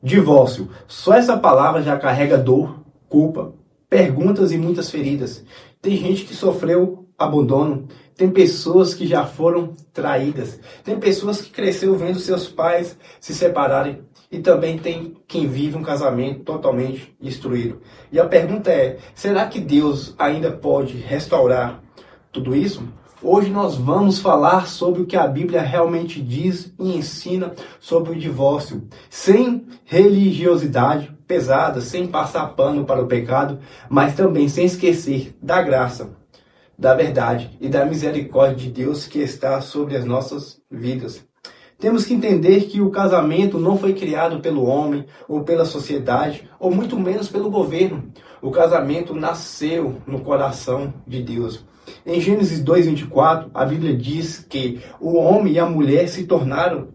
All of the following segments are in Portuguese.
Divórcio. Só essa palavra já carrega dor, culpa, perguntas e muitas feridas. Tem gente que sofreu abandono, tem pessoas que já foram traídas, tem pessoas que cresceram vendo seus pais se separarem e também tem quem vive um casamento totalmente destruído. E a pergunta é, será que Deus ainda pode restaurar tudo isso? Hoje nós vamos falar sobre o que a Bíblia realmente diz e ensina sobre o divórcio, sem religiosidade pesada, sem passar pano para o pecado, mas também sem esquecer da graça, da verdade e da misericórdia de Deus que está sobre as nossas vidas. Temos que entender que o casamento não foi criado pelo homem ou pela sociedade, ou muito menos pelo governo. O casamento nasceu no coração de Deus. Em Gênesis 2:24, a Bíblia diz que o homem e a mulher se tornaram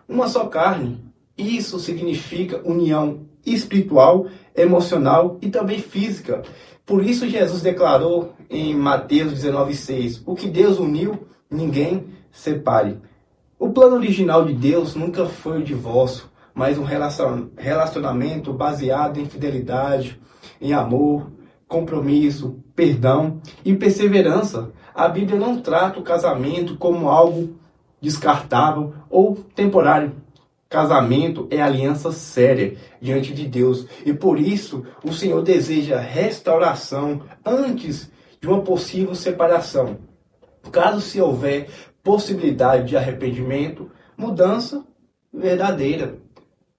uma só carne. Isso significa união espiritual, emocional e também física. Por isso Jesus declarou em Mateus 19:6, o que Deus uniu, ninguém separe. O plano original de Deus nunca foi o divórcio, mas um relacionamento baseado em fidelidade, em amor, compromisso, perdão e perseverança. A Bíblia não trata o casamento como algo descartável ou temporário. Casamento é aliança séria diante de Deus e por isso o Senhor deseja restauração antes de uma possível separação. Caso se houver possibilidade de arrependimento, mudança verdadeira.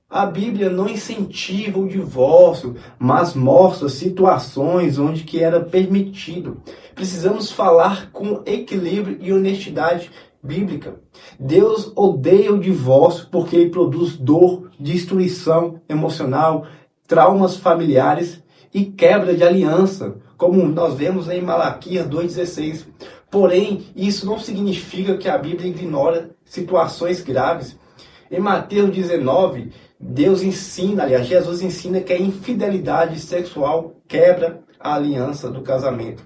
A Bíblia não incentiva o divórcio, mas mostra situações onde que era permitido. Precisamos falar com equilíbrio e honestidade bíblica. Deus odeia o divórcio porque ele produz dor, destruição emocional, traumas familiares e quebra de aliança, como nós vemos em Malaquias 2,16. Porém, isso não significa que a Bíblia ignora situações graves. Em Mateus 19, Jesus ensina que a infidelidade sexual quebra a aliança do casamento.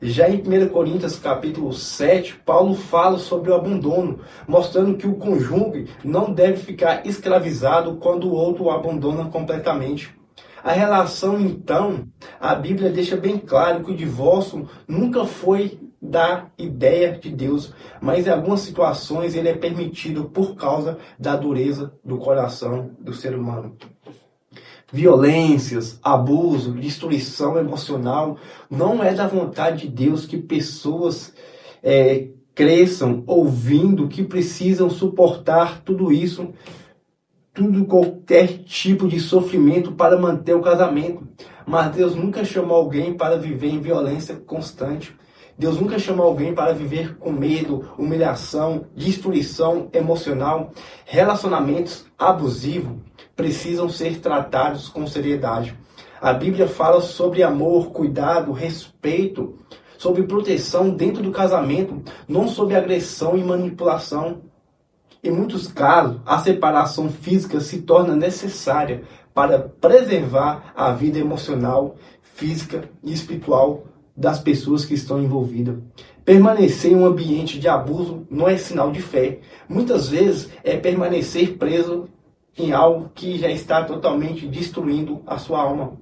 Já em 1 Coríntios capítulo 7, Paulo fala sobre o abandono, mostrando que o cônjuge não deve ficar escravizado quando o outro o abandona completamente. A relação, então, a Bíblia deixa bem claro que o divórcio nunca foi da ideia de Deus, mas em algumas situações ele é permitido por causa da dureza do coração do ser humano. Violências, abuso, destruição emocional, não é da vontade de Deus que pessoas cresçam ouvindo que precisam suportar tudo isso, qualquer tipo de sofrimento para manter o casamento. Mas Deus nunca chamou alguém para viver em violência constante. Deus nunca chamou alguém para viver com medo, humilhação, destruição emocional. Relacionamentos abusivos precisam ser tratados com seriedade. A Bíblia fala sobre amor, cuidado, respeito, sobre proteção dentro do casamento, não sobre agressão e manipulação. Em muitos casos, a separação física se torna necessária para preservar a vida emocional, física e espiritual das pessoas que estão envolvidas. Permanecer em um ambiente de abuso não é sinal de fé. Muitas vezes é permanecer preso em algo que já está totalmente destruindo a sua alma.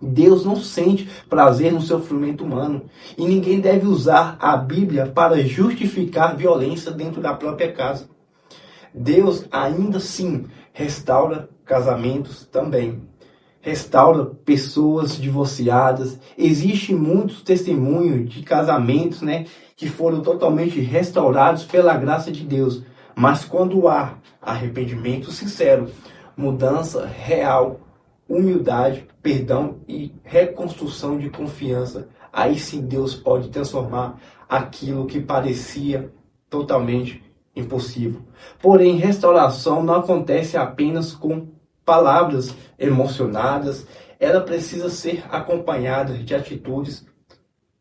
Deus não sente prazer no sofrimento humano e ninguém deve usar a Bíblia para justificar violência dentro da própria casa. Deus ainda assim restaura casamentos também. Restaura pessoas divorciadas. Existem muitos testemunhos de casamentos, que foram totalmente restaurados pela graça de Deus. Mas quando há arrependimento sincero, mudança real, humildade, perdão e reconstrução de confiança, aí sim Deus pode transformar aquilo que parecia totalmente impossível. Porém, restauração não acontece apenas com palavras emocionadas, ela precisa ser acompanhada de atitudes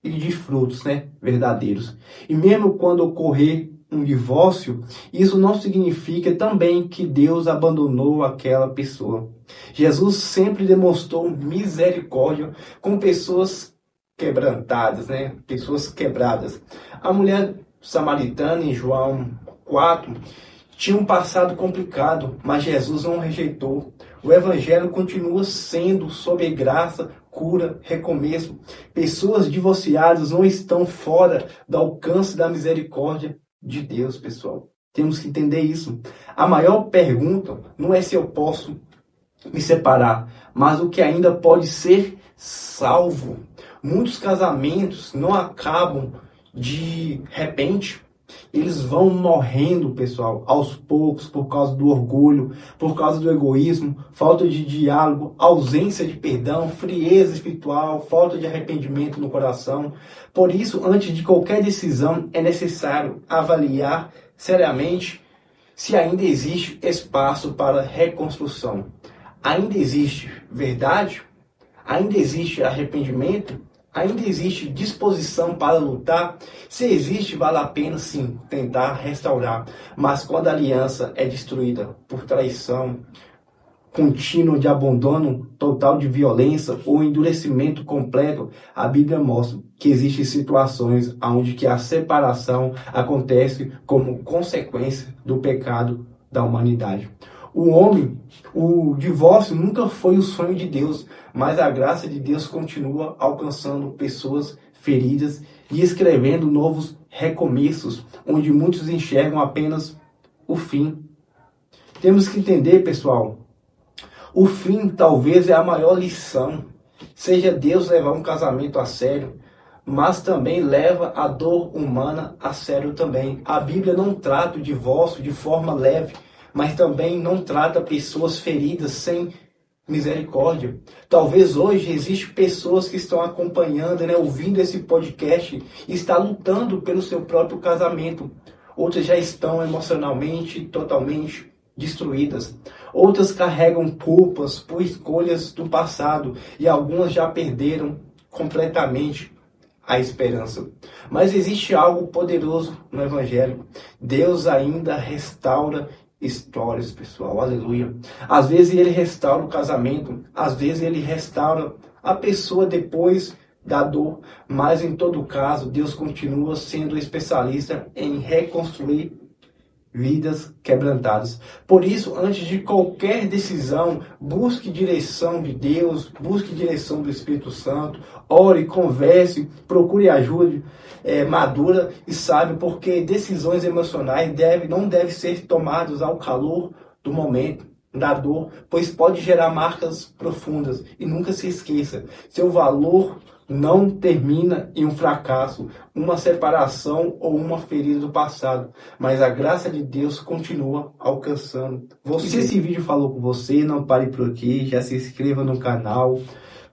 e de frutos, verdadeiros. E mesmo quando ocorrer um divórcio, isso não significa também que Deus abandonou aquela pessoa. Jesus sempre demonstrou misericórdia com pessoas quebrantadas, pessoas quebradas. A mulher samaritana em João 4 tinha um passado complicado, mas Jesus não rejeitou. O Evangelho continua sendo sobre graça, cura, recomeço. Pessoas divorciadas não estão fora do alcance da misericórdia de Deus, pessoal. Temos que entender isso. A maior pergunta não é se eu posso me separar, mas o que ainda pode ser salvo. Muitos casamentos não acabam de repente. Eles vão morrendo, pessoal, aos poucos, por causa do orgulho, por causa do egoísmo, falta de diálogo, ausência de perdão, frieza espiritual, falta de arrependimento no coração. Por isso, antes de qualquer decisão, é necessário avaliar seriamente se ainda existe espaço para reconstrução. Ainda existe verdade? Ainda existe arrependimento? Ainda existe disposição para lutar? Se existe, vale a pena sim tentar restaurar. Mas quando a aliança é destruída por traição contínua de abandono total de violência ou endurecimento completo, a Bíblia mostra que existem situações onde que a separação acontece como consequência do pecado da humanidade. O divórcio nunca foi o sonho de Deus, mas a graça de Deus continua alcançando pessoas feridas e escrevendo novos recomeços, onde muitos enxergam apenas o fim. Temos que entender, pessoal, o fim talvez é a maior lição. Seja Deus levar um casamento a sério, mas também leva a dor humana a sério também. A Bíblia não trata o divórcio de forma leve, mas também não trata pessoas feridas sem misericórdia. Talvez hoje existem pessoas que estão acompanhando, ouvindo esse podcast e estão lutando pelo seu próprio casamento. Outras já estão emocionalmente totalmente destruídas. Outras carregam culpas por escolhas do passado e algumas já perderam completamente a esperança. Mas existe algo poderoso no Evangelho. Deus ainda restaura histórias, pessoal, aleluia. Às vezes ele restaura o casamento, às vezes ele restaura a pessoa depois da dor, mas em todo caso, Deus continua sendo especialista em reconstruir vidas quebrantadas. Por isso, antes de qualquer decisão, busque direção de Deus, busque direção do Espírito Santo, ore, converse, procure ajuda madura e sábia, porque decisões emocionais não devem ser tomadas ao calor do momento, da dor, pois pode gerar marcas profundas. E nunca se esqueça, seu valor não termina em um fracasso, uma separação ou uma ferida do passado, mas a graça de Deus continua alcançando você. E se esse vídeo falou com você, não pare por aqui, já se inscreva no canal,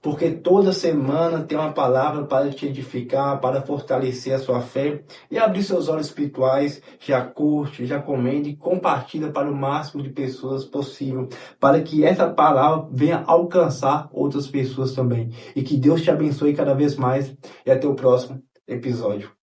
porque toda semana tem uma palavra para te edificar, para fortalecer a sua fé e abrir seus olhos espirituais. Já curte, já comenta e compartilha para o máximo de pessoas possível, para que essa palavra venha alcançar outras pessoas também. E que Deus te abençoe cada vez mais e até o próximo episódio.